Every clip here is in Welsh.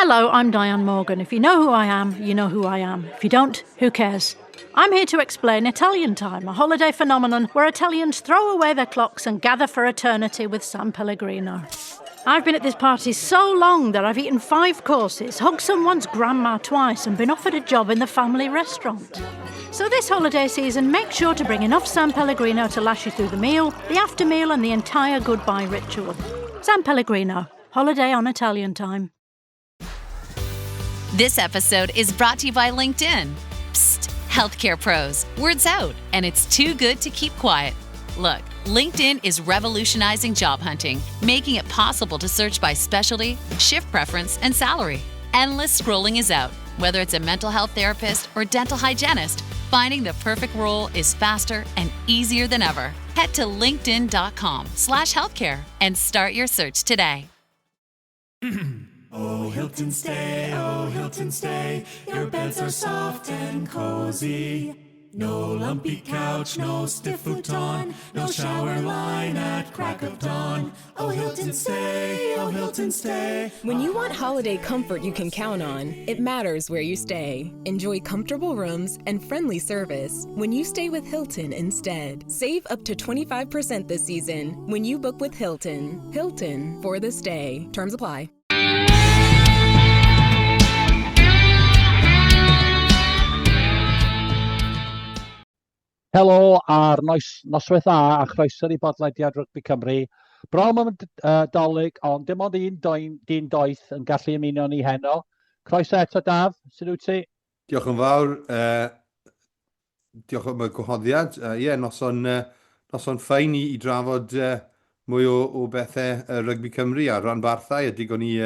Hello, I'm Diane Morgan. If you know who I am, you know who I am. If you don't, who cares? I'm here to explain Italian Time, a holiday phenomenon where Italians throw away their clocks and gather for eternity with San Pellegrino. I've been at this party so long that I've eaten 5 courses, hugged someone's grandma twice and been offered a job in the family restaurant. So this holiday season, make sure to bring enough San Pellegrino to last you through the meal, the after meal and the entire goodbye ritual. San Pellegrino, holiday on Italian Time. This episode is brought to you by LinkedIn. Psst, healthcare pros, word's out, and it's too good to keep quiet. Look, LinkedIn is revolutionizing job hunting, making it possible to search by specialty, shift preference, and salary. Endless scrolling is out. Whether it's a mental health therapist or dental hygienist, finding the perfect role is faster and easier than ever. Head to linkedin.com/healthcare and start your search today. Oh, Hilton stay, your beds are soft and cozy. No lumpy couch, no stiff futon, no shower line at crack of dawn. Oh, Hilton stay, oh, Hilton stay. When you want holiday comfort you can count on, it matters where you stay. Enjoy comfortable rooms and friendly service when you stay with Hilton instead. Save up to 25% this season when you book with Hilton. Hilton for the stay. Terms apply. Helo a'r noswaith dda a chroeso'r i bodlediad Rygbi Cymru. Bron am dolyg, ond dim ond dyn doeth yn gallu ymuno ni heno. Croeso eto Daf, sy'n wyt ti? Diolch yn fawr. Diolch am y gwahoddiad. Noson ffain i drafod mwy o bethau Rygbi Cymru a Rhanbarthau a digon i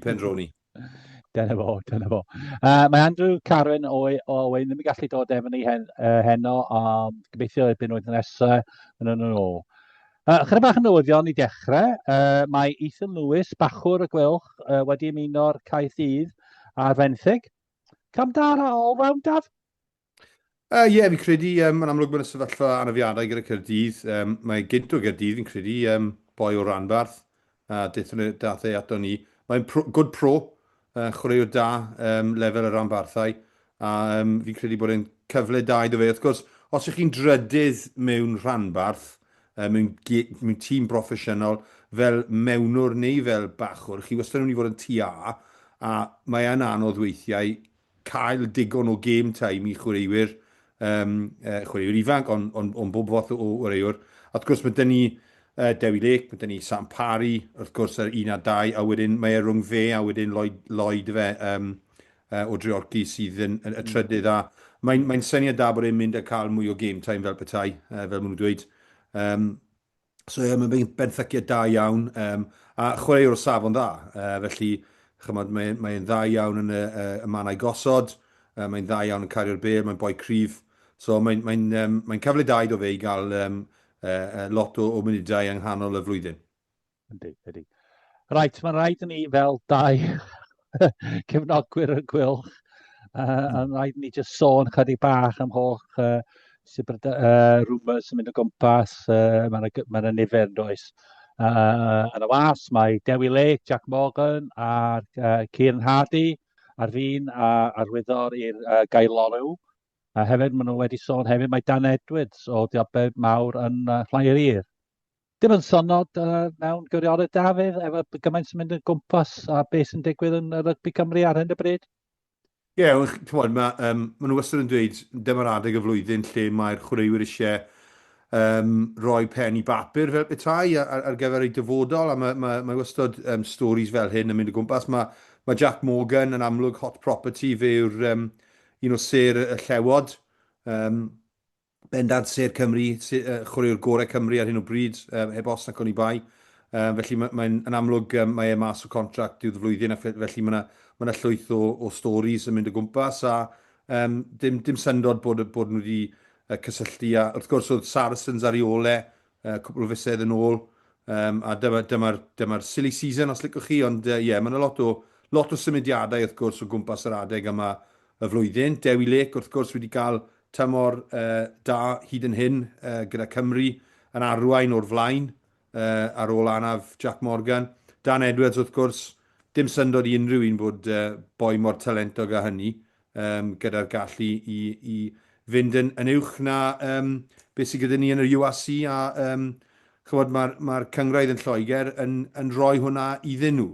pendroni. Dyna fo. Mae Andrew Carwyn o Owen ddim yn gallu dod efo ni heno, ond gobeithio erbyn wyth nesaf yn ôl. Chydig bach yn newyddion i dechrau. Mae Ethan Lewis, bachwr y Gweilch, wedi ymuno'r Caerdydd a'r Fenthyg. Cam dar a all-round, Daf? Fi'n credu, yn amlwg mae'n sefyllfa anafiadau gyda Caerdydd. Mae gynt o Caerdydd, fi'n credu, boi o Rhanbarth. Dath e ato ni. Mae'n good pro. Chwaraewr da, lefel y Rhanbarthau, a fi'n credu bod e'n cyfle da iddo fe. Wrth gwrs, os ych chi'n drydydd mewn Rhanbarth, mewn tîm broffesiynol, fel mewnwr neu fel bachwr, chi wastad yn mynd i fod yn tua, a mae e'n anodd weithiau cael digon o game time i chwaraewyr ifanc, ond bob fath o chwaraewr. Wrth gwrs, mae dyn ni Gweilch, mae dyn ni Sam Parry, wrth gwrs yr 1 a 2, a wedyn mae rhwng fe a wedyn Lloyd fe o Dreorci sydd yn y trydydd. A mae'n syniad da bod e'n mynd a cael mwy o game time fel petai, fel maen nhw'n dweud. Mae'n benthyciad da iawn, a chwaraewr o safon dda. Felly, mae'n dda iawn yn y mannau gosod, mae'n dda iawn yn cario'r bel, mae'n boi cryf. So mae'n cyfle da iddo fe i gael lot o munudau yng nghanol y flwyddyn. Ydy. Reit, mae'n rhaid i ni fel 2 cefnogwyr y Gweilch. Mae'n rhaid i ni jyst sôn chydig bach am holl rumours yn mynd o gwmpas. Mae'n nifer yn does. Yn y was, mae Gweilch, Jack Morgan a'r Kieran Hardy a'r fi'n a'r wyddor i'r Gaelorw. A hefyd, maen nhw wedi sôn hefyd, mae Dan Edwards o Diobbed Mawr yn Llangyeir. Dim yn synod mewn gwirionedd Dafydd, efo gymaint sy'n mynd yn gwmpas a beth sy'n digwydd yn Rygbi Cymru ar hyn y bryd? Mae nhw wastad yn dweud, dyma'r adeg y flwyddyn lle mae'r chwaraewyr eisiau rhoi pen i bapur fel petai ar gyfer ei dyfodol, a mae wastad stories fel hyn yn mynd o gwmpas. Mae Jack Morgan yn amlwg hot property fe yw'r ser y llewod, bendant ser Cymru, chwaraewr gorau Cymru ar hyn o bryd, heb os nac o'n i bai. Felly mae'n amlwg mae e mas o contract diwedd y flwyddyn, felly mae yna llwyth o stories yn mynd o gwmpas, a dim syndod bod nhw wedi cysylltu. A wrth gwrs oedd Saracens ar ei ole, cwbl o fusedd yn ôl, a dyma'r silly season os licwch chi, ond mae yna lot o symudiadau wrth gwrs o gwmpas yr adeg yma y flwyddyn. Gweilch, wrth gwrs, wedi cael tymor da hyd yn hyn gyda Cymru yn arwain o'r flaen ar ôl anaf Jack Morgan. Dan Edwards, wrth gwrs, dim syndod i unrhyw un bod boi mor talentog a hynny, gyda'r gallu i fynd yn uwch na beth sydd gyda ni yn yr URC a chymod, mae'r cyngraedd yn Lloegr yn rhoi hwnna iddyn nhw.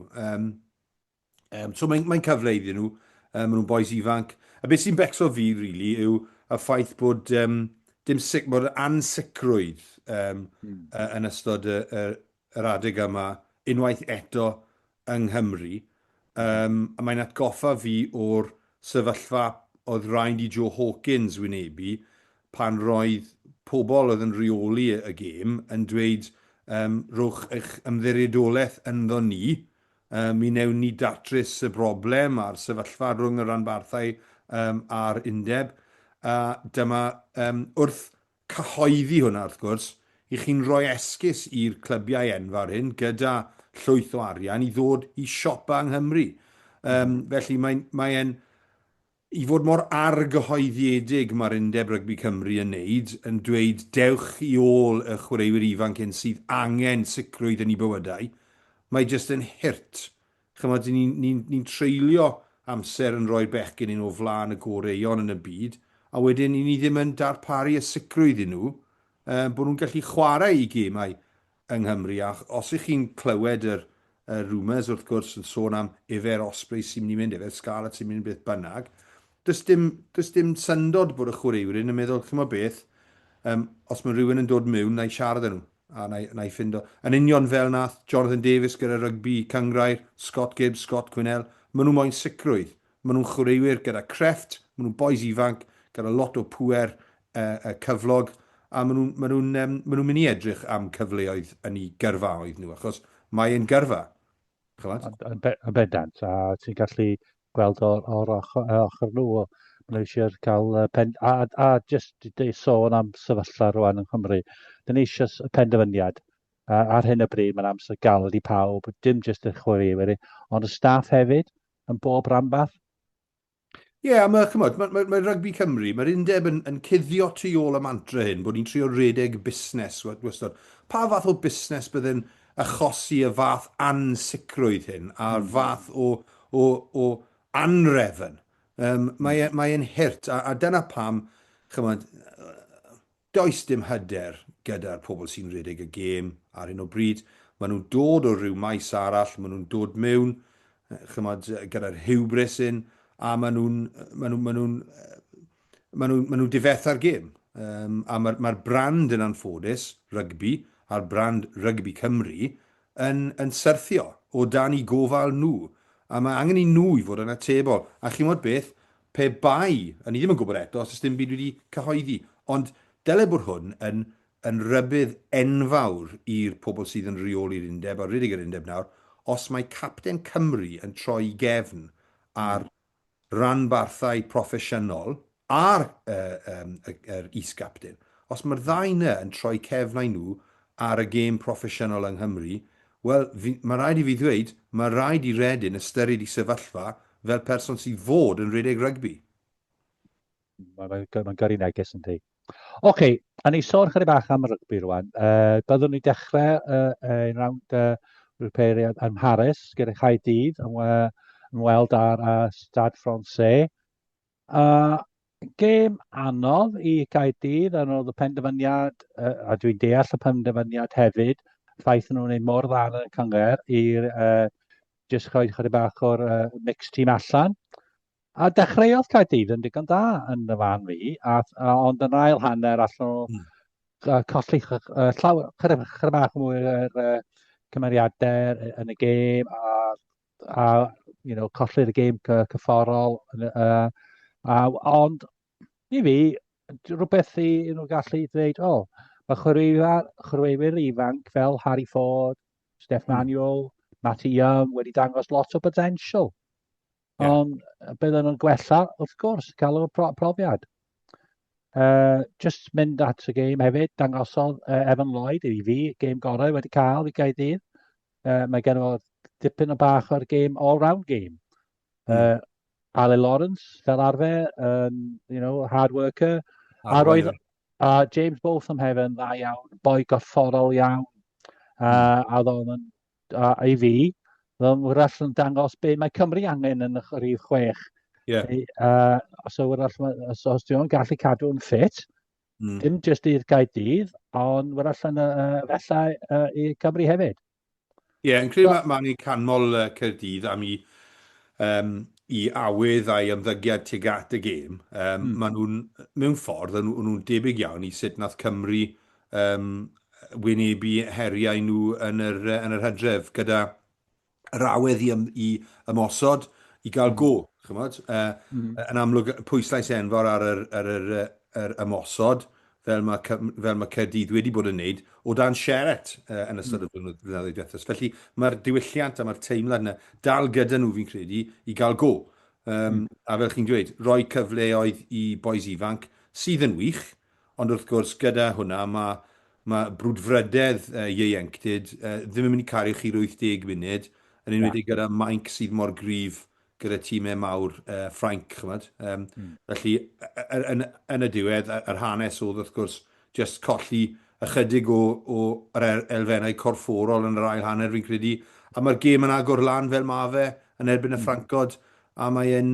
So mae'n cyfle iddyn nhw. Maen nhw'n boes ifanc. A beth sy'n becso fi, really, yw y ffaith bod bod ansicrwydd yn ystod yr adeg yma unwaith eto yng Nghymru. A mae'n atgoffa fi o'r sefyllfa oedd rhaid i Joe Hawkins wynebu pan roedd pobl oedd yn reoli y gêm yn dweud rhowch eich ymddiriedolaeth ynddo ni, mi newn ni datrys y broblem a'r sefyllfa rhwng y Rhanbarthau a'r undeb. Dyma wrth cyhoeddi hwnna, wrth gwrs, i chi'n rhoi esgus i'r clybiau enfawr hyn gyda llwyth o arian i ddod i siopa yng Nghymru. Felly mae'n i fod mor argyhoeddiedig mae'r Undeb Rygbi Cymru yn neud, yn dweud dewch i ôl y chwaraewyr ifanc hyn sydd angen sicrwydd yn ei bywydau, mae jyst yn hirt. Chymod, ni'n treulio amser yn rhoi'r bechgyn un o flaen y goreion yn y byd, a wedyn ni ddim yn darparu y sicrwydd i nhw, bod nhw'n gallu chwarae i gemau yng Nghymru. A os ych chi'n clywed yr rumours, wrth gwrs, yn sôn am Efer Osprey sy'n mynd i mynd, Efer Scarlett sy'n mynd beth bynnag, does dim syndod bod y chwaraewyr yn meddwl, chymod beth, os mae rhywun yn dod mewn, na i siarad â nhw, a na i ffindo. Yn union fel nath Jonathan Davies gyda rygbi cyngrair, Scott Gibbs, Scott Quinnell, maen nhw moyn sicrwydd. Maen nhw'n chwaraewyr gyda crefft, maen nhw'n boes ifanc, gyda lot o pwer cyflog, a maen nhw'n mynd i edrych am cyfleoedd yn ei gyrfaoedd nhw, achos mae'n gyrfa. Yn bendant, a ti'n gallu gweld o'r ochr nhw, maen nhw eisiau cael pen... A jyst i sôn am sefyllfa rwan yng Nghymru, dyn ni eisiau penderfyniad. Ar hyn o bryd, mae'n amser galed i pawb, dim jyst y chwaraewyr, ond y staff hefyd, yn bob rhanbarth. Ie, mae Rygbi Cymru, mae'r undeb yn cuddio tu ôl y mantra hyn, bod ni'n trio redeg busnes. Pa fath o busnes byddai'n achosi y fath ansicrwydd hyn, a'r fath o anrefn. Mae'n hirt, a dyna pam, chymod, does dim hyder gyda'r pobl sy'n redeg y gêm ar hyn o bryd. Maen nhw'n dod o ryw maes arall, maen nhw'n dod mewn, chymod, gyda'r hybris hyn, a maen nhw'n difetha'r gêm. A mae'r brand yn anffodus, rygbi, a'r brand Rygbi Cymru, yn syrthio o dan i gofal nhw. A mae angen i nhw i fod yn atebol. A chi mod beth, pe bai, a ni ddim yn gwybod eto, os dim byd wedi cyhoeddi, ond dyle bod hwn yn rybydd enfawr i'r pobl sydd yn reoli'r undeb, a rydych yr undeb nawr, os mae Capten Cymru yn troi gefn ar Rhanbarthau proffesiynol a'r is-captain. Os mae'r ddau yna yn troi cefnau nhw ar y gêm proffesiynol yng Nghymru, wel, mae rhaid i fi ddweud, mae rhaid i redyn ystyried i sefyllfa fel person sydd fod yn redeg rygbi. Mae'n gyrru neges yn di. Oce, a ni sôn chydig bach am y rygbi rwan. Byddwn ni dechrau yn rawnd rhyw period yn Mharis gyda Chaerdydd yn weld ar Stade Francais. Gêm anodd i Gaerdydd, yn oedd y penderfyniad, a dwi'n deall y penderfyniad hefyd, ffaith nhw'n ei mor dda yn y cyngor, i'r jyst rhoi chydig bach o'r mixed team allan. A dechreuodd Gaerdydd yn digon da yn y fan fi, ond yn ail hanner allan nhw colli chydig bach mwy o'r cymeriadau yn y gêm, a colli'r gêm cyfforol. Ond i fi, rhywbeth i nhw gallu dweud, mae chwaraewyr ifanc fel Harry Ford, Steph Manuel, Matty Young wedi dangos lot o potential. Ond bydden nhw'n gwella, wrth gwrs, cael y profiad. Just mynd at y gêm hefyd, dangosodd Evan Lloyd i fi, gêm gorau wedi cael i Gaerdydd. Mae gen o dipyn o bach o'r gêm, all-round game. Ale Lawrence, fel arfer, hard worker. A James Botham hefyd yn dda iawn, boi gorfforol iawn. A i fi, wrach yn dangos be mae Cymru angen yn y rhif 6. Ie. So os dwi'n gallu cadw'n ffit, dim jyst i'r Gaerdydd, ond wrach yn felly i Cymru hefyd. Ie, yn credu mae'n ei canmol Caerdydd am i awydd a'i ymddygiad tuag at y gêm. Maen nhw'n, mewn ffordd, nhw'n debyg iawn i sut nath Cymru wynebu heriau nhw yn yr hydref, gyda yr awydd i ymosod, i gael go, chymod? Yn amlwg pwyslais enfawr ar yr ymosod, fel mae Caerdydd wedi bod yn wneud, o dan siaret yn ystod y blynyddoedd diwethaf. Felly mae'r diwylliant a mae'r teimlad yna dal gyda nhw fi'n credu i gael go. A fel chi'n dweud, rhoi cyfleoedd i boes ifanc sydd yn wych, ond wrth gwrs gyda hwnna mae brwdfrydedd ieuenctid ddim yn mynd i cario chi 80 munud, yn enwedig gyda mainc sydd mor gryf gyda tîmau mawr Ffrainc, chymod. Felly, yn y diwedd, yr hanes oedd wrth gwrs just colli ychydig o'r elfennau corfforol yn yr ail hanner fi'n credu, a mae'r gêm yn agor lan fel mae fe yn erbyn y Ffrancod, a mae'n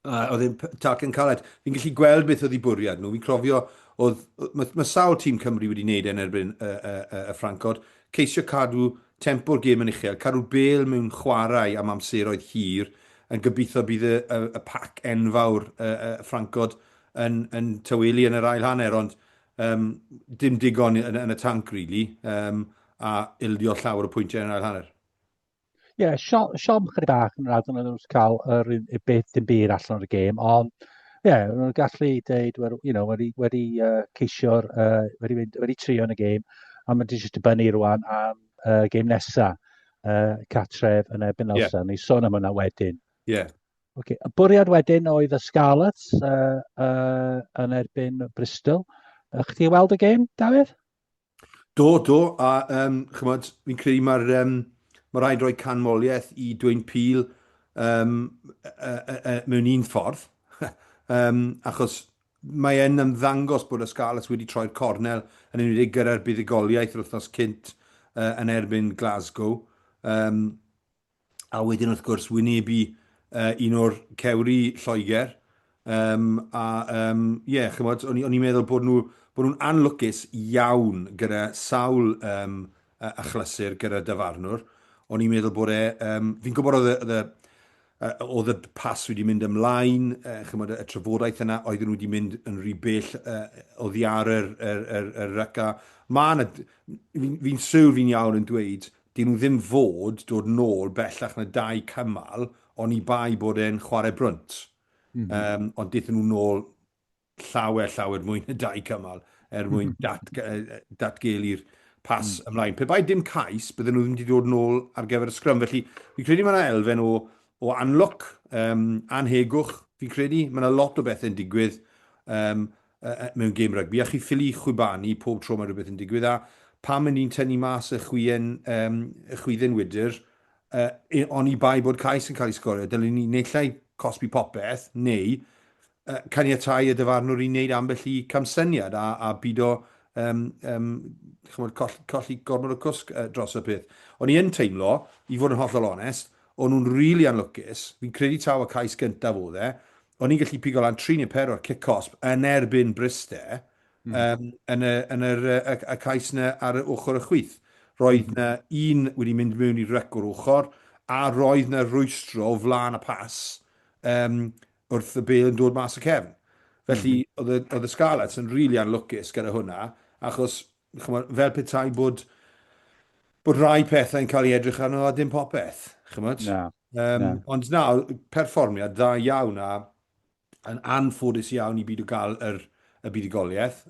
oedd e'n tac yn caled. Fi'n gallu gweld beth oedd ei bwriad nhw. Fi'n cofio, mae sawl tîm Cymru wedi wneud yn erbyn y Ffrancod, ceisio cadw tempo'r gêm yn uchel, cadw bel mewn chwarae am amseroedd hir, yn gobeithio bydd y pac enfawr Ffrancod yn tywelu yn yr ail hanner, ond dim digon yn y tanc, really, a ildio llawer o pwyntiau yn yr ail hanner. Ie, siom chydig bach yn rhaid yn nhw'n cael beth dim byd allan o'r gêm, ond nhw'n gallu dweud, wedi ceisio'r, wedi trio yn y gêm, a mae'n jyst dibynnu rwan am gêm nesa, Catref yn erbyn Ulster, ni sôn am hwnna wedyn. Ie. Y bwriad wedyn oedd y Scarlets yn erbyn Bristol. Chdi weld y gêm, Dafydd? Do, a chymod, fi'n credu mae rhaid rhoi canmoliaeth i Dwyn Peel mewn un ffordd, achos mae e'n ymddangos bod y Scarlets wedi troi'r cornel yn enwedig gyda'r buddigoliaeth yr wythnos cynt yn erbyn Glasgow. A wedyn wrth gwrs wynebu un o'r cewri Lloegr. Chymod, o'n i'n meddwl bod nhw'n anlwcus iawn gyda sawl achlysur gyda dyfarnwr. O'n i'n meddwl bod fi'n gwybod oedd y pas wedi mynd ymlaen, chymod, y trafodaeth yna, oedden nhw wedi mynd yn rhy bell oddi ar yr ryca. Fi'n siŵr fi'n iawn yn dweud, dyn nhw ddim fod dod nôl bellach na 2 cymal, ond i bai bod e'n chwarae brwnt. Ond dethon nhw nôl llawer mwy na 2 cymal, mwyn datgelu'r pas ymlaen. Pe bai dim cais, bydden nhw ddim wedi dod nôl ar gyfer y sgrym. Felly, fi'n credu mae yna elfen o anlwc, anhegwch, fi'n credu. Mae yna lot o bethau'n digwydd mewn gêm rygbi. A chi ffili chwibanu pob tro mae rhywbeth yn digwydd. A pam yn ni'n tynnu mas y chwydden wydr, ond i bai bod cais yn cael ei sgorio, dylwn ni neill cosbi popeth, neu caniatáu y dyfarnwr i wneud ambell i camsyniad a byd o colli gormod o cwsg dros y peth. O'n i yn teimlo, i fod yn hollol onest, o'n nhw'n rili anlwcus. Fi'n credu taw y cais gyntaf oedd e. O'n i'n gallu pigo lan 3 neu 4 kick-cosp yn erbyn Bryste yn y cais yna ar y ochr y chwith. Roedd yna un wedi mynd mewn i'r rec o'r ochr, a roedd yna rwystro o flaen y pas wrth y bel yn dod mas y cefn. Felly, oedd y Scarlets yn rili anlwcus gyda hwnna, achos fel petai bod rai pethau'n cael ei edrych arno a dim popeth. Ond na, perfformiad dda iawn a yn anffodus iawn i byd o gael y buddigoliaeth.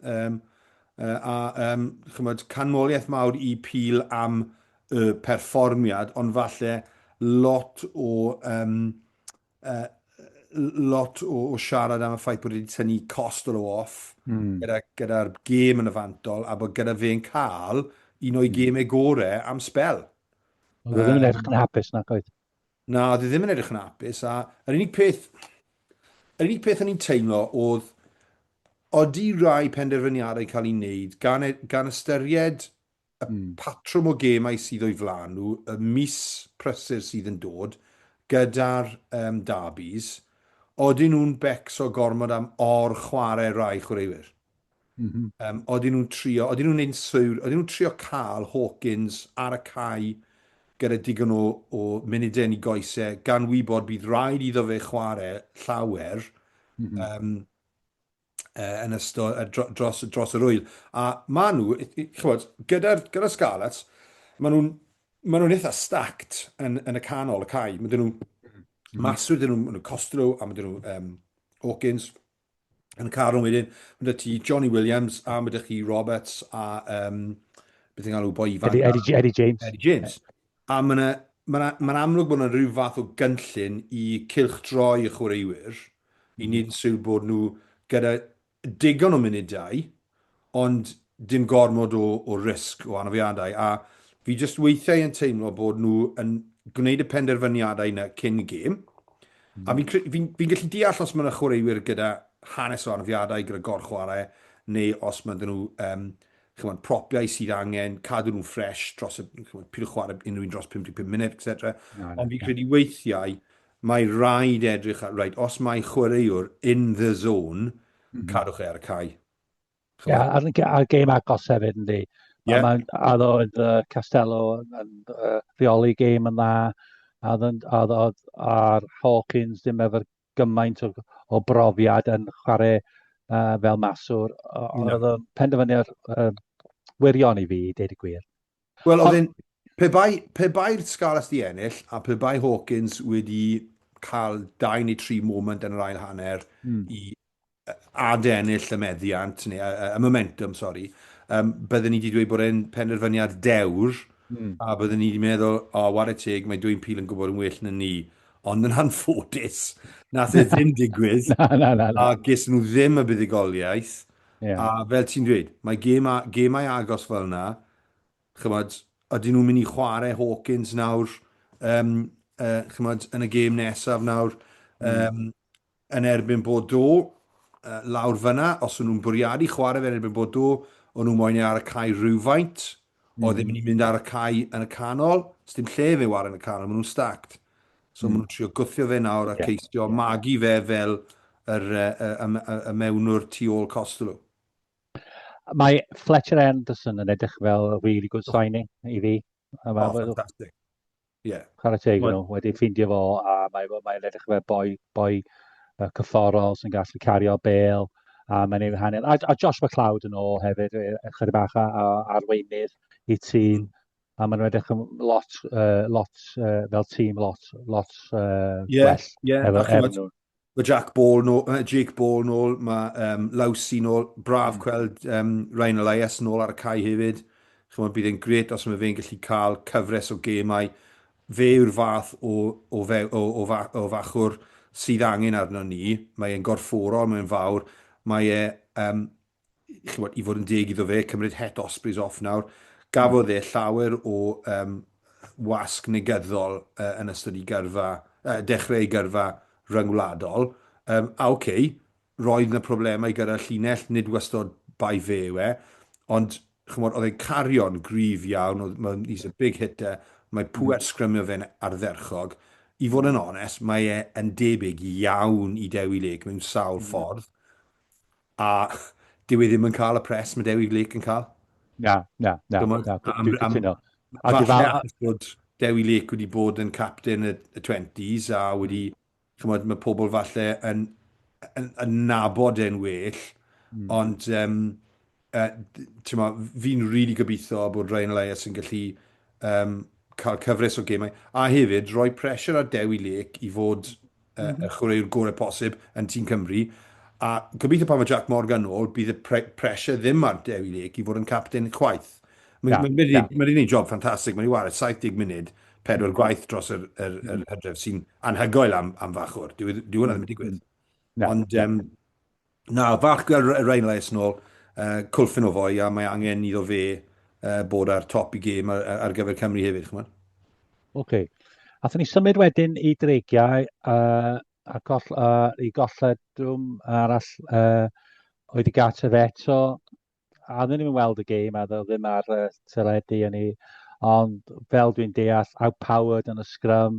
Canmoliaeth mawr i Peel am y perfformiad, ond falle lot o siarad am y ffaith bod wedi tynnu cost o off gyda'r gêm yn y fantol, a bod gyda fe'n cael un o'i gemau gorau am spel. Oedd ddim yn edrych yn hapus na, coed? Na, oedd ddim yn edrych yn hapus, a yr unig peth o'n i'n teimlo oedd odi rai penderfyniadau cael ei wneud gan ystyried patrwm o gemau sydd o'i flaen nhw, y mis prysur sydd yn dod, gyda'r derbys, oedden nhw'n becso gormod am chwarae rai chwaraewyr. Oedden nhw'n ein swyr, oedden nhw'n trio cael Hawkins ar y cae gyda digon o munudau yn ei goesau, gan wybod bydd rhaid iddo fe chwarae llawer yn ystod dros yr wyl. A maen nhw, chymod, gyda'r Scarlets, maen nhw'n eitha stacked yn y canol y cae. Maen nhw maswyr, maen nhw Costello, a maen nhw Hawkins yn y carwm wedyn. Maen nhw ti Johnny Williams, a maen nhw Roberts, a beth yw'n galw boi ifanc? Eddie James. Eddie James. A mae'n amlwg bod yna rhyw fath o gynllun i cylchdroi y chwaraewyr, i wneud yn siŵr bod nhw gyda digon o munudau, ond dim gormod o risg o anafiadau. A fi jyst weithiau yn teimlo bod nhw yn gwneud y penderfyniadau yna cyn gêm. A fi'n gallu deall os mae yna chwaraewyr gyda hanes o anafiadau, gyda gorchwarae, neu os mae nhw propiau sydd angen, cadw nhw'n ffres dros pyd o chwarae unrhyw un dros 55 munud, etc. Ond fi'n credu weithiau, mae rhaid edrych at, right, os mae chwaraewr in the zone, cadwch ar y cae. Ie, a'r gêm agos hefyd, yndi. A oedd Costello yn rheoli gêm yn dda, a'r Hawkins ddim efo'r gymaint o brofiad yn chwarae fel maswr. Oedd yn penderfynu'r wirion i fi, deud y gwir. Wel, pe bai'r Scarlets di ennill, a pe bai Hawkins wedi cael 2 neu 3 moment yn yr ail hanner i adennill y meddiant, neu y momentum, sori, byddwn ni wedi dweud bod e'n penderfyniad dewr, a byddwn ni wedi meddwl, ware teg, mae dwi'n pil yn gwybod yn well na ni. Ond yn anffodus, nath e ddim digwydd, a ges nhw ddim y buddigoliaeth. A fel ti'n dweud, mae gemau agos fel yna, chymod, ydyn nhw'n mynd i chwarae Hawkins nawr, chymod, yn y gêm nesaf nawr, yn erbyn Bordeaux, lawr fyna, os nhw'n bwriadu chwarae fe yn erbyn Bordeaux, o'n nhw'n moyn ar y cae rhywfaint, o ddim yn mynd ar y cae yn y canol, os dim lle fe war yn y canol, maen nhw'n stacked. So maen nhw'n trio gwthio fe nawr a ceisio magu fe fel y mewnwr tu ôl Costello. Mae Fletcher Anderson yn edrych fel a really good signing i fi. Fantastic. Chwarae teg nhw, wedi ffeindio fo, a mae'n edrych fel boi cyfforol sy'n gallu cario bêl, a mae'n ei hanner. A Josh McLeod yn ôl hefyd, chydig bach arweinydd i tîm, a mae'n edrych yn lot fel tîm, lot gwell efo nhw. Mae Jake Ball nôl, mae Lawsi nôl, braf gweld Ryan Elias nôl ar y cae hefyd. Bydd e'n gret os mae fe'n gallu cael cyfres o gemau. Fe yw'r fath o fachwr sydd angen arno ni. Mae e'n gorfforol, mae'n fawr. Mae i fod yn deg iddo fe, cymryd het Ospreys off nawr. Gafodd e llawer o wasg negyddol yn ystod i dechrau ei gyrfa ryngwladol. Roedd yna problemau gyda llinell, nid wastod bai fe yw e, ond oedd e'n cario'n gryf iawn, he's a big hitter, mae pwer sgrymio fe'n ardderchog. I fod yn onest, mae e'n debyg iawn i Dewi Lake mewn sawl ffordd, a dyw e ddim yn cael y pres mae Dewi Lake yn cael. Na, dwi'n cytuno. Falle bod Dewi Lake wedi bod yn captain y 20s a wedi, mae pobl falle yn nabod e'n well, ond fi'n rili gobeithio bod Ryan Elias yn gallu cael cyfres o gemau, a hefyd rhoi pressure ar Dewi Lake i fod y chwaraewr gorau posib yn Tîm Cymru, a gobeithio pan mae Jack Morgan nôl, bydd y pressure ddim ar Dewi Lake i fod yn captain chwaith. Mae'n gwneud job ffantastig, mae'n ei wario 70 munud, 4 gwaith dros yr hydref sy'n anhygoel am fachwr. Dyw hwnna ddim yn digwydd. Ond, fach gyda Ryan Elias nôl, cwlffin o foi, a mae angen iddo fe bod ar top i gêm ar gyfer Cymru hefyd, chymod? Oce. Athyn ni symud wedyn i dreigiau, i golled drwm arall oedd i gat y eto, a oedden ni'n weld y gêm, a ddo ddim ar teledu yn ni, ond fel dwi'n deall, outpowered yn y scrum,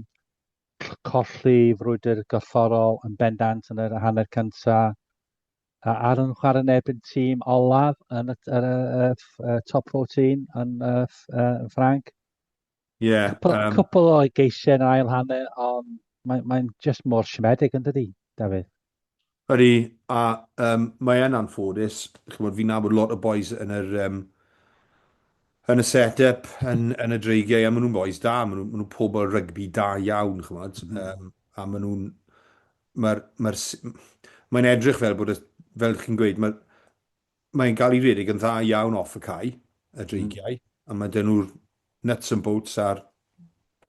colli frwydr gorfforol yn bendant yn yr hanner cyntaf, ar yn chwarae nebyn tîm olaf yn y top 14 yn Ffranc. Ie. Cwpl o geisiau yn ail hanner, ond mae'n just mor siomedig yn dydi, Dafydd? Ydy, a mae yn anffodus. Chymod, fi'n nabod lot o boys yn y set-up, yn y dreigiau, a maen nhw'n boys da, maen nhw'n pobl rygbi da iawn, chymod. A maen nhw'n... Mae'n edrych fel bod, fel chi'n gweud, mae'n cael ei redeg yn dda iawn off y cae, y dreigiau, a mae dyn nhw'r nuts and bolts a'r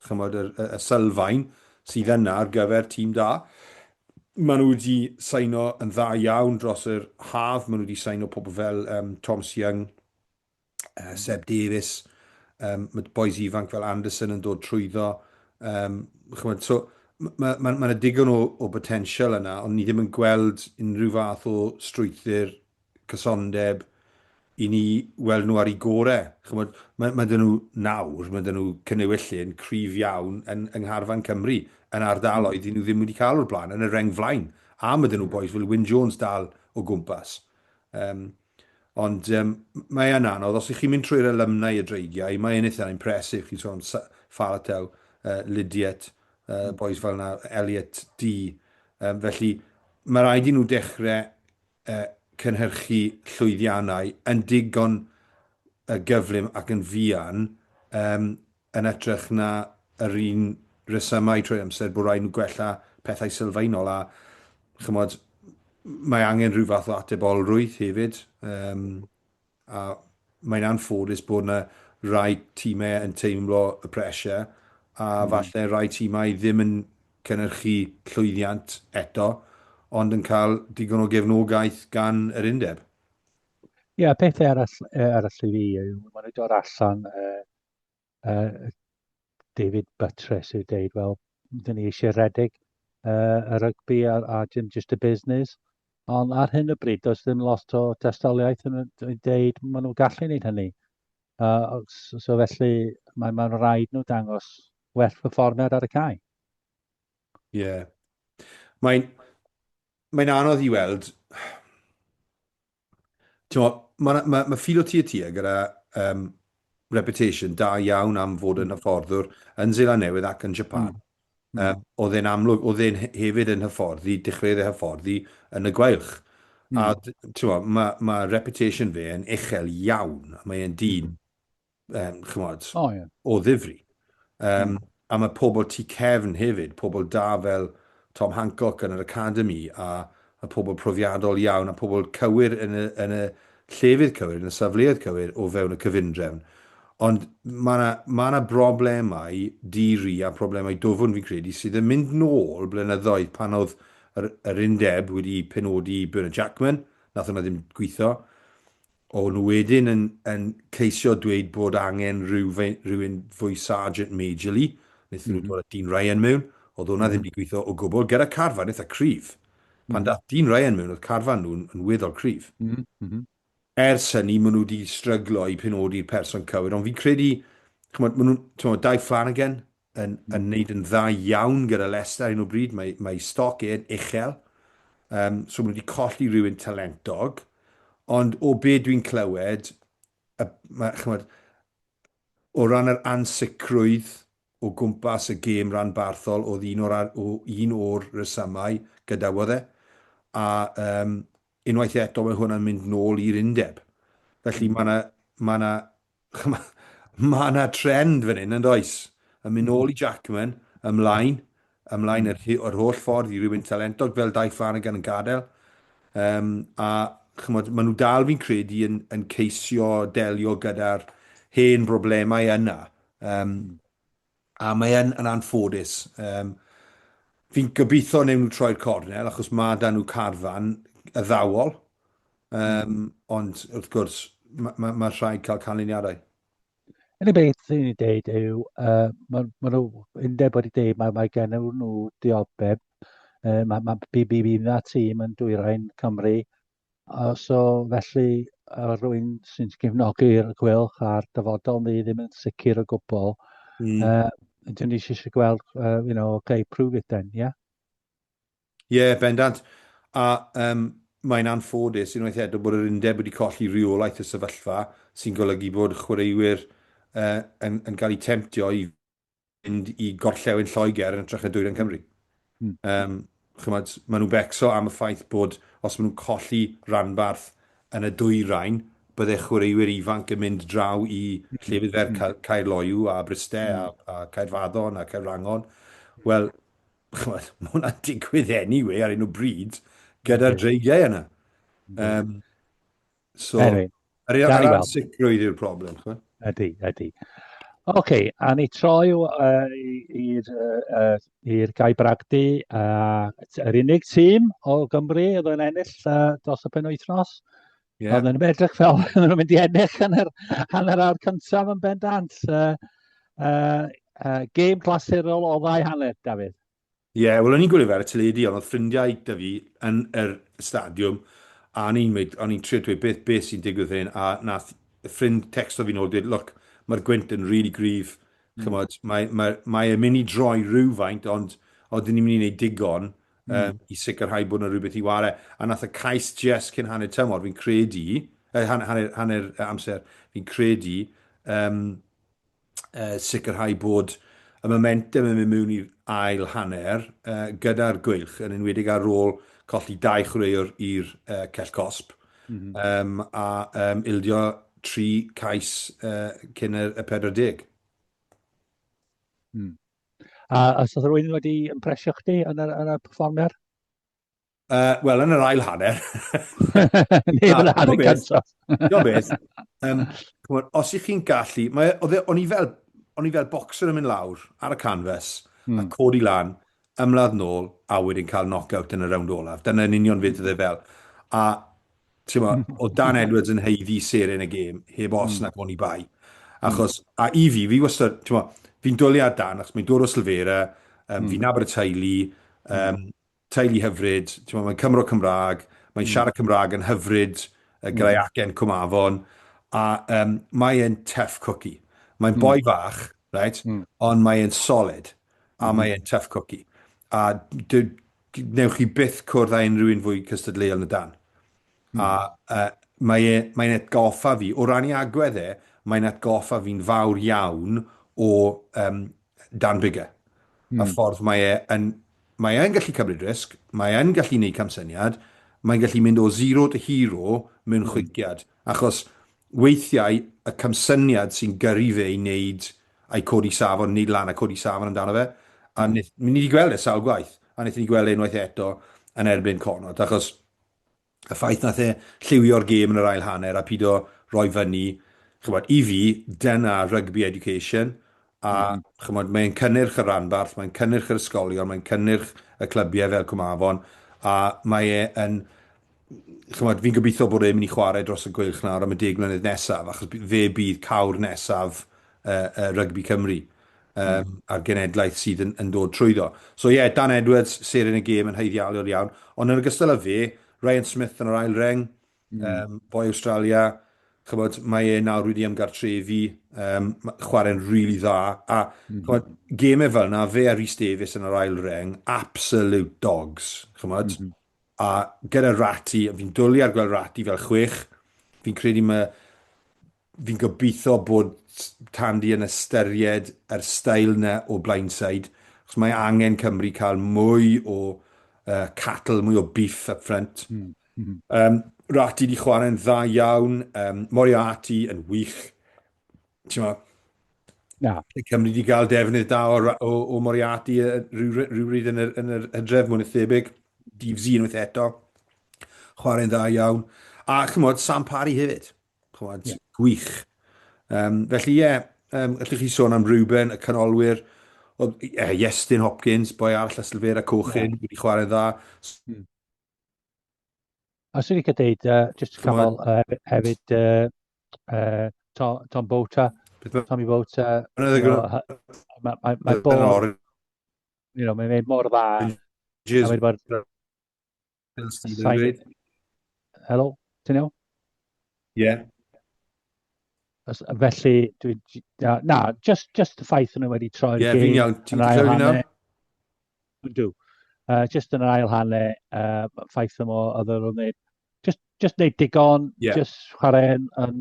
chymod, y sylfaen sydd yna ar gyfer tîm da. Maen nhw wedi saino yn dda iawn dros yr haf. Maen nhw wedi saino pobl fel Thomas Young, Seb Davies, mae boys ifanc fel Anderson yn dod trwyddo. Chymod, so, mae digon o potensial yna, ond ni ddim yn gweld unrhyw fath o strwythyr cysondeb i ni weld nhw ar ei gorau. Chymod, mae dyn nhw nawr, mae dyn nhw cynnewyllun cryf iawn yn Ngharfan Cymru, yn ardaloedd i nhw ddim wedi cael o'r blaen, yn y reng flaen. A mae dyn nhw boys fel Wyn Jones dal o gwmpas. Ond mae yn anodd, os ych chi'n mynd trwy'r alumni y dreigiau, mae'n eitha impresif. Chi'n sôn Falatau, Lydiat, boys fel yna, Elliot D. Felly, mae rhaid i nhw dechrau cynhyrchu llwyddiannau yn digon gyflym ac yn fuan yn edrych na yr un resymau trwy amser bod rhaid nhw gwella pethau sylfaenol a chymod, mae angen rhyw fath o atebolrwydd hefyd. A mae'n anffodus bod yna rai tîmau yn teimlo y pressure a falle rai tîmau ddim yn cynhyrchu llwyddiant eto, ond yn cael digon o gefnogaeth gan yr undeb. Ie, pethau arall i fi yw, maen nhw'n dod allan David Buttress i'w dweud, wel, dyn ni eisiau redeg y rygbi a dim just y busnes. Ond ar hyn o bryd, does ddim lot o destoliaeth yn dweud maen nhw'n gallu wneud hynny. So felly, mae'n rhaid nhw dangos werth perfformiad ar y cae. Ie. Mae'n anodd i weld. Mae ffilo tu gyda reputation da iawn am fod yn hyfforddwr yn Seland Newydd ac yn Japan. Oedd e'n amlwg, oedd e'n hefyd yn hyfforddi, dechreuodd e hyfforddi yn y Gweilch. A mae reputation fe yn uchel iawn. Mae e'n dyn, chymod, o ddifri. A mae pobl tu cefn hefyd, pobl da fel Tom Hancock yn yr Academy, a pobl profiadol iawn, a pobl cywir yn y llefydd cywir, yn y safleoedd cywir o fewn y cyfundrefn. Ond mae yna broblemau diri a broblemau dofwn fi'n credu sydd yn mynd nôl blynyddoedd pan oedd yr undeb wedi penodi Bernard Jackman, nath hwnna ddim gweithio. O'n nhw wedyn yn ceisio dweud bod angen rhywun fwy sergeant majorly, wnaethon nhw dod â Dean Ryan mewn, oedd hwnna ddim wedi gweithio o gwbl, gyda carfan eitha cryf. Pan dath Dean Ryan mewn, oedd carfan nhw'n weddol cryf. Ers hynny, maen nhw wedi stryglo i penodi'r person cywir, ond fi'n credu, maen nhw, Dai Flanagan yn neud yn dda iawn gyda Leicester ar un o bryd, mae stoc e'n uchel, so maen nhw wedi colli rhywun talentog, ond o be dwi'n clywed, o ran yr ansicrwydd o gwmpas y gêm Rhanbarthol oedd un o'r resymau gydawodd e, a unwaith eto mae hwnna'n mynd nôl i'r undeb. Felly mae na trend fan hyn yn does. Yn mynd nôl i Jackman, ymlaen yr holl ffordd i rhywun talentog fel Dai Flanagan yn gadael. A chymod, maen nhw dal fi'n credu yn ceisio delio gyda'r hen broblemau yna. A mae yn anffodus. Fi'n gobeithio newn nhw troi'r cornel, achos mae dan nhw carfan y ddawol. Ond wrth gwrs, mae'r rhaid cael canlyniadau. Yn y beth sy'n ei dweud yw, mae nhw undeb wedi dweud, mae gen nhw dioddeb, mae BBB na tîm yn Dwyrain Cymru, So felly rhywun sy'n gefnogi'r Gweilch a'r dyfodol ni ddim yn sicr o gwbl. Dyn ni eisiau gweld, okay, prove it then, yeah? Ie, bendant. A mae'n anffodus unwaith eto bod yr undeb wedi colli reolaeth y sefyllfa sy'n golygu bod chwaraewyr yn cael eu temtio i fynd i gorllewin Lloegr yn ytrach na Dwyrain Cymru. Chymod, maen nhw'n becso am y ffaith bod os maen nhw'n colli Rhanbarth yn y Dwyrain, bydde chwaraewyr ifanc yn mynd draw i llefydd fer Caerloyw a Bryste a Caerfaddon a Caerrangon. Wel, chymod, mae hwnna'n digwydd anyway ar un o bryd gyda'r dreigiau yna. So, Anyway, yr ansicrwydd yw'r problem. Ydy. OK, a ni troi i'r Gai Bragdy. Yr unig tîm o Gymru oedd yn ennill dros y penwythnos. Oedd yn edrych fel nhw'n mynd i ennill hanner awr cyntaf yn bendant. Gêm glasurol o 2 hanner, Dafydd. Ie, wel o'n i'n gwylio fe'r teledu, ond oedd ffrindiau da fi yn yr stadiwm, a o'n i'n trio dweud beth sy'n digwydd hyn, a nath y ffrind texto fi'n ôl dweud, look, mae'r gwynt yn really gryf, chymod, mae mynd i droi rhywfaint, ond dyn ni'n mynd i wneud digon i sicrhau bod yna rhywbeth i ware. A nath y cais just cyn hanner tymor, fi'n credu, hanner amser, fi'n credu, sicrhau bod y momentum yn mynd mewn i'r ail hanner gyda'r Gweilch yn enwedig ar ôl colli 2 chwaraewr i'r Cell Cosp a ildio 3 cais cyn y 40. A os oedd rhywun wedi impresio chdi yn y perfformiad? Wel, yn yr ail hanner. Neu yn y hanner cyntaf. Beth. Os ych chi'n gallu, o'n i fel boxer yn mynd lawr ar y canfas a codi lan, ymladd nôl a wedyn cael knock-out yn y rownd olaf. Dyna'n union beth oedd e fel. A o Dan Edwards yn heiddi seren y gêm, heb os nac o'n i bai. Achos, a i fi wastad, fi'n dwlu ar Dan, achos mae'n dod o Sylfera, fi'n nabod y teulu hyfryd, mae'n Cymro Cymraeg, mae'n siarad Cymraeg yn hyfryd gyda'i acen Cwmafon, a mae e'n tough cookie. Mae'n boi fach, right? Ond mae e'n solid, a mae e'n tough cookie. A newch chi byth cwrdd â unrhyw un fwy cystadleuol na Dan. A mae'n atgoffa fi, o ran i agwedd mae'n atgoffa fi'n fawr iawn o Dan Bigger. A ffordd mae e'n gallu cymryd risg, mae e'n gallu gwneud camsyniad, mae'n gallu mynd o 0 to hero mewn chwiciad. Achos weithiau y camsyniad sy'n gyrru fe i wneud a'i codi safon, wneud lan a codi safon amdano fe. A ni wedi gweld sawl gwaith, a wnaethon ni gweld unwaith eto yn erbyn Conod. Achos y ffaith nath lliwio'r gêm yn yr ail hanner a pido roi fyny, chymod, i fi, dyna rugby education, a chymod, mae'n cynnyrch y Rhanbarth, mae'n cynnyrch yr ysgolion, mae'n cynnyrch y clybiau fel Cwmafon, a mae yn, chymod, fi'n gobeithio bod e'n mynd i chwarae dros y Gweilch nawr am y 10 mlynedd nesaf, achos fe bydd cawr nesaf rugby Cymru a'r genedlaeth sydd yn dod trwyddo. So ie, Dan Edwards, seren y gêm yn heiddialiol iawn, ond yn ogystal â fe, Ryan Smith yn yr ail reng, boi Australia, chymod, mae e nawr wedi ymgartrefi, chwarae'n rili dda, a chymod, gemau fel yna, fe a Rhys Davies yn yr ail reng, absolute dogs, chymod, a gyda Ratty, fi'n dwlu ar gweld Ratty fel 6, fi'n credu fi'n gobeithio bod Tandy yn ystyried yr stael na o blindside, achos mae angen Cymru cael mwy o cattle, mwy o beef up front. Ratty di chwarae'n dda iawn, Moriarty yn wych. Cymru di gael defnydd da o Moriarty rhywbryd yn yr hydref mwyn y thebyg. Dydd Zi unwaith eto. Chwarae'n dda iawn. A chymod, Sam Parry hefyd. Chymod, gwych. Felly allwch chi sôn am Ruben, y canolwyr. Iestyn Hopkins, boi arall a Sylfera Cochyn, wedi chwarae'n dda. A sy'n ni'n deud, jyst cyfal hefyd Tom Bota, Tommy Bota, mae bod, mae'n mynd mor dda, Helo, ti'n iawn? Ie. Felly, just y ffaith nhw wedi troi'r Ie, fi'n gêm iawn. Ti'n yn gallu ail clywed fi nawr? hanner. Ydw. Just yn yr ail hanner, ffaith nhw oedd nhw'n wneud. Just wneud digon, Ie. just chwarae yn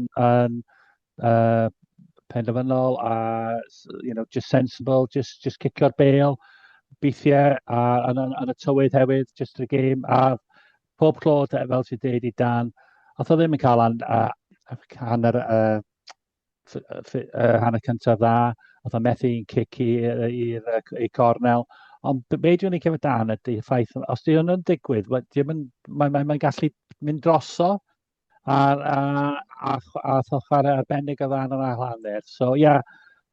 penderfynol a just sensible, just cicio'r bêl, beithiau yn y tywydd hefyd, just y gêm. A pob clod, fel ti'n dweud i Dan, oedd o ddim yn cael hanner hanner cyntaf dda, oedd o methu'n cic i cornel. Ond be dwi'n ei cefyd Dan ydy ffaith, os di hwn yn digwydd, mae'n gallu mynd droso a chwarae arbennig o dda yn yr ail hanner. So ia,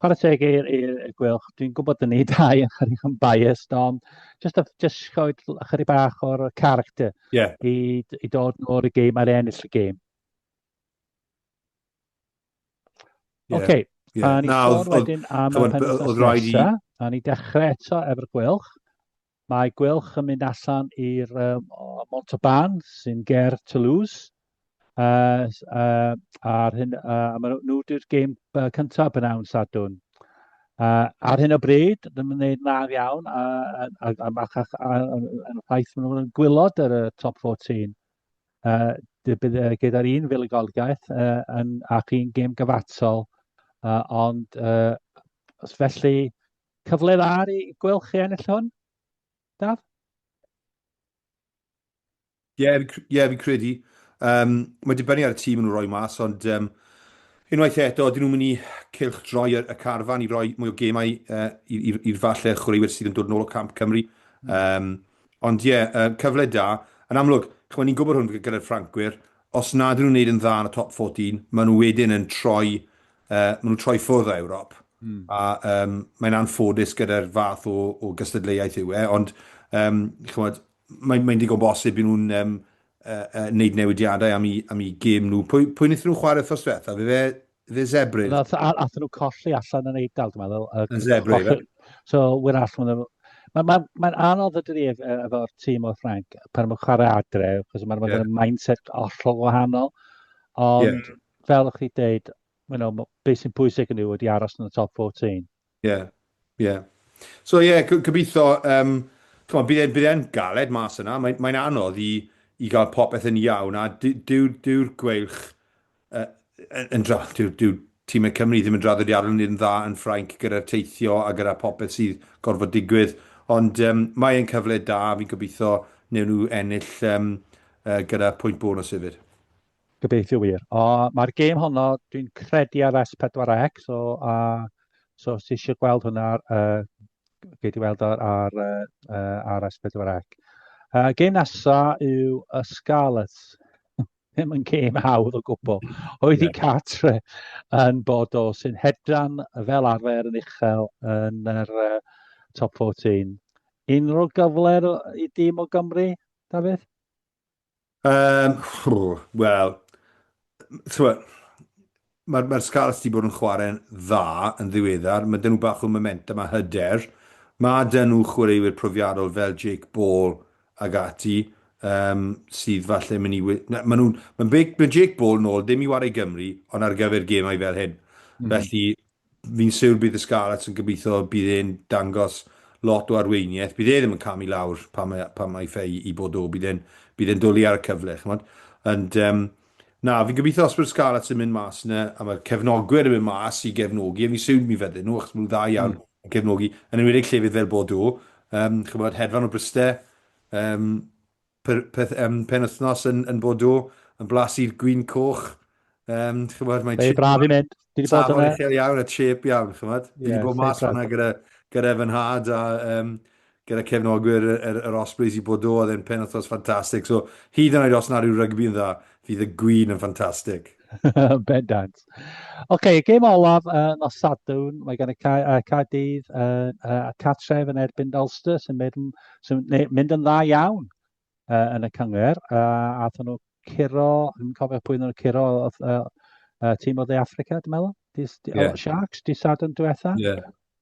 chwarae teg i'r Gweilch. Dwi'n gwybod yn ni dau yn chydig yn biased, ond just choed chydig bach o'r character i dod o'r gêm a'r ennill y gêm. Oce, a ni sôn wedyn am y penwythnos nesaf, a ni dechrau eto efo'r Gweilch. Mae Gweilch yn mynd allan i'r Montauban, sy'n ger Toulouse. Ar hyn, mae nhw wedi'r gêm cyntaf bynawn Sadwn. Ar hyn o bryd, ddim yn gwneud nadd iawn, yn ffaith maen nhw'n gwylod ar y top 14. Bydd gyda'r un fuligolgaeth ac un gêm gyfatol. Ond felly, cyfle dda i Gweilch i ennill hwn, Daf? Ie, fi'n credu. Mae dibynnu ar y tîm yn rhoi mas, ond unwaith eto, dyn nhw'n mynd i cylch droi y carfan i roi mwy o gemau i'r falle chwaraewyr sydd yn dod nôl o Camp Cymru. Ond ie, cyfle da. Yn amlwg, ni'n gwybod hwn gyda'r Ffrancwyr, os nad ydyn nhw'n gwneud yn dda yn y top 14, maen nhw wedyn yn troi ffwrdd o Ewrop. A mae'n anffodus gyda'r fath o gystadleuaeth yw e, ond mae'n digon bosib i nhw'n wneud newidiadau am i gêm nhw. Pwy wnaethon nhw chwarae wrthos diwetha? Fe Zebrydd? Athyn nhw colli allan yn Eidal, dwi'n meddwl. Yn Zebrydd, fe? So, wyr allan. Mae'n anodd ydy efo'r tîm o Ffranc pan mae'n chwarae adre, achos mae'n mindset hollol wahanol. Ond, fel ych chi dweud, beth sy'n pwysig yn nhw wedi aros yn y top 14. Ie. So gobeithio, bydd e'n galed mas yna. Mae'n anodd i gael popeth yn iawn, a dyw'r Gweilch, dyw'r tîmau Cymru ddim yn draddodiadol yn dda yn Ffrainc gyda'r teithio a gyda popeth sydd gorfod digwydd. Ond mae'n cyfle da, fi'n gobeithio wnewn nhw ennill gyda pwynt bonus hefyd. Gobeithio wir. Mae'r gêm honno, dwi'n credu ar S4C, so os ti eisiau gweld hwnna, gei di weld ar S4C. Gêm nesaf yw y Scarlets. Ddim yn gêm hawdd o gwbl. Oedd i Catre yn Bordeaux sy'n hedran fel arfer yn uchel yn yr top 14. Unrhyw gyfle i dîm o Gymru, Dafydd? Wel, mae'r Scarlets wedi bod yn chwarae'n dda yn ddiweddar. Mae dyn nhw bach o momentum a hyder. Mae dyn nhw chwaraewyr profiadol fel Jake Ball ag ati, sydd falle mynd i... Mae Jake Ball nôl, ddim i wario Gymru, ond ar gyfer gemau fel hyn. Felly, fi'n siŵr bydd y Scarlets yn gobeithio bydd e'n dangos lot o arweiniaeth. Bydd e ddim yn camu lawr pan mae ffei i Bordeaux. Bydd e'n dwlu ar y cyfle. Ond, fi'n gobeithio os bydd Scarlets yn mynd mas yna, a mae'r cefnogwyr yn mynd mas i gefnogi, a fi'n siŵr mi fydden nhw, achos maen nhw dda iawn yn cefnogi, yn enwedig llefydd fel Bordeaux. Hedfan o Bryste, penwythnos yn Bordeaux, yn blasu'r gwyn coch. Be braf i mynd. Safon uchel iawn, a chip iawn, chymod. Fi wedi bod mas fan'na gyda fy nhad a gyda cefnogwyr yr Ospreys i Bordeaux, oedd e'n penwythnos ffantastig. So, hyd yn oed os nad yw rygbi yn dda, fydd y gwyn yn ffantastig. Bendant. Oce, gêm olaf nos Sadwn, mae gan y Caerdydd Catref yn erbyn Ulster sy'n mynd yn dda iawn yn y cyngor. Athyn nhw curo, yn cofio pwy nhw'n curo, tîm o De Africa, dwi'n meddwl? Sharks, di Sadwn diwetha.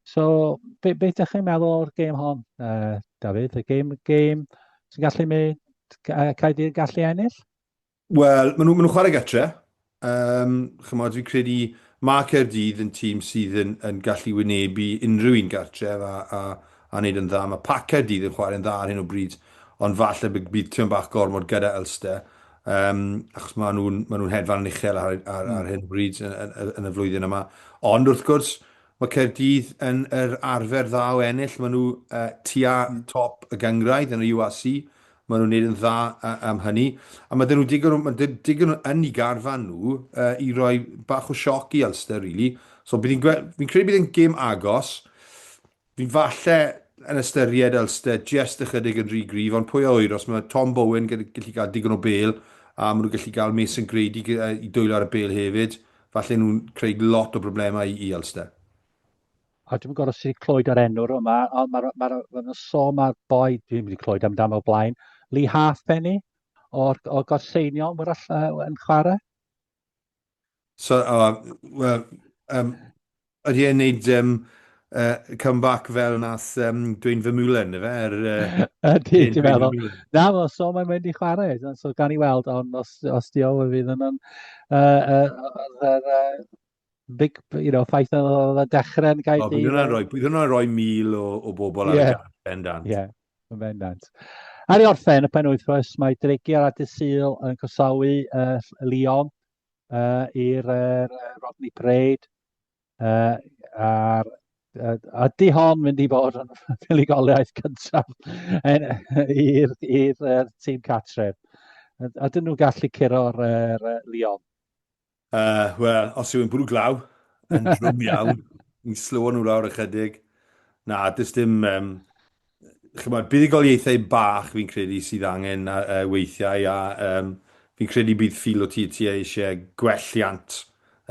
So, beth ydych chi'n meddwl o'r gêm hon, Dafydd? Y gêm sy'n gallu mynd, Caerdydd gallu ennill? Wel, maen nhw'n chwarae gatre. Chymod, fi'n credu mae Caerdydd yn tîm sydd yn gallu wynebu unrhyw un gartref a wneud yn dda. Mae Pac Caerdydd yn chwarae'n dda ar hyn o bryd, ond falle bydd tîm bach gormod gyda Ulster. Achos maen nhw'n hedfan yn uchel ar hyn o bryd yn y flwyddyn yma. Ond wrth gwrs, mae Caerdydd yn yr arfer dda o ennill. Maen nhw tua top y gyngraedd yn y URC. Maen nhw'n neud yn dda am hynny. A mae dyn nhw digon yn ei garfan nhw i roi bach o sioc i Ulster, really. So fi'n credu bydd yn gêm agos. Fi'n falle yn ystyried Ulster just ychydig yn rhy gryf, ond pwy a wyr, os mae Tom Bowen gallu cael digon o bêl, a maen nhw'n gallu cael Mason Grady i dwylo ar y bêl hefyd, falle nhw'n creu lot o broblemau i Ulster. A dwi'n gwybod os ti'n clywed ar enw'r yma, ond mae'n sôn mae'r boi, dwi'n wedi clywed amdano o blaen, Lee Halfpenny o'r Gorseinion yn chwarae. So, wel, ydy e'n neud comeback fel nath Dwayne Vermeulen, efe? Ydy, dwi'n meddwl. Na, mae'n sôn mae'n mynd i chwarae, so gan i weld, ond os di o fydd yn big, ffaith oedd y dechrau yn gael Bydd hwnna'n rhoi 1,000 o bobl ar y gar, bendant. Ie, yn bendant. Ar ei orffen y penwythnos, mae Dreigiau a Dysil yn croesawu Lyon i'r Rodney Parade. Ydy hon mynd i bod yn fuligoliaeth cyntaf i'r tîm catref. Ydyn nhw'n gallu curo'r Lyon? Wel, os yw'n bwrw glaw, yn drwm iawn, ni'n slywo nhw lawr ychydig. Na, dys dim... buddigoliaethau bach fi'n credu sydd angen weithiau a fi'n credu bydd ffil o TT eisiau gwelliant,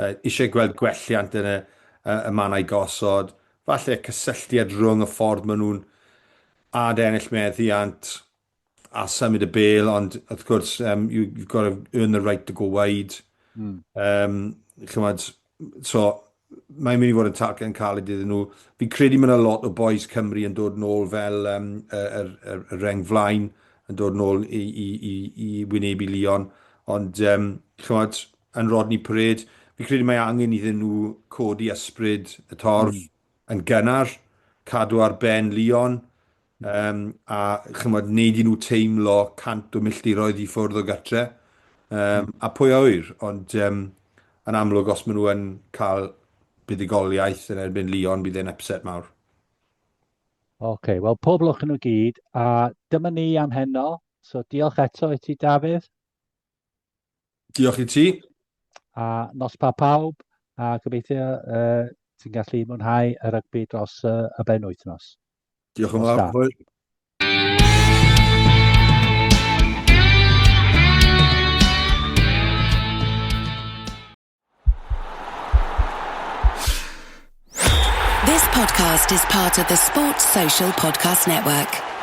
eisiau gweld gwelliant yn y mannau gosod, falle cysylltiad rhwng y ffordd maen nhw'n ennill meddiant a symud y bêl, ond wrth gwrs, you've got to earn the right to go wide. So, mae'n mynd i fod yn targen caled iddyn nhw. Fi'n credu mae'n a lot o boes Cymru yn dod nôl fel y reng flaen, yn dod nôl i wynebu Lyon. Ond, yn Rodney Parade, fi'n credu mae angen iddyn nhw codi ysbryd y torf yn gynnar, cadw ar ben Lyon, a neud i nhw teimlo cant o milltiroedd i ffwrdd o gytre. A pwy a wyr, ond yn amlwg os maen nhw yn cael buddigoliaeth yn erbyn Lyon, bydd e'n upset mawr. OK, wel pob lwch yn nhw gyd, a dyma ni am heno. So diolch eto i ti, Dafydd. Diolch i ti. A nos pa pawb, a gobeithio ti'n gallu mwynhau y rygbi dros y benwythnos. Diolch yn fawr. This podcast is part of the Sports Social Podcast Network.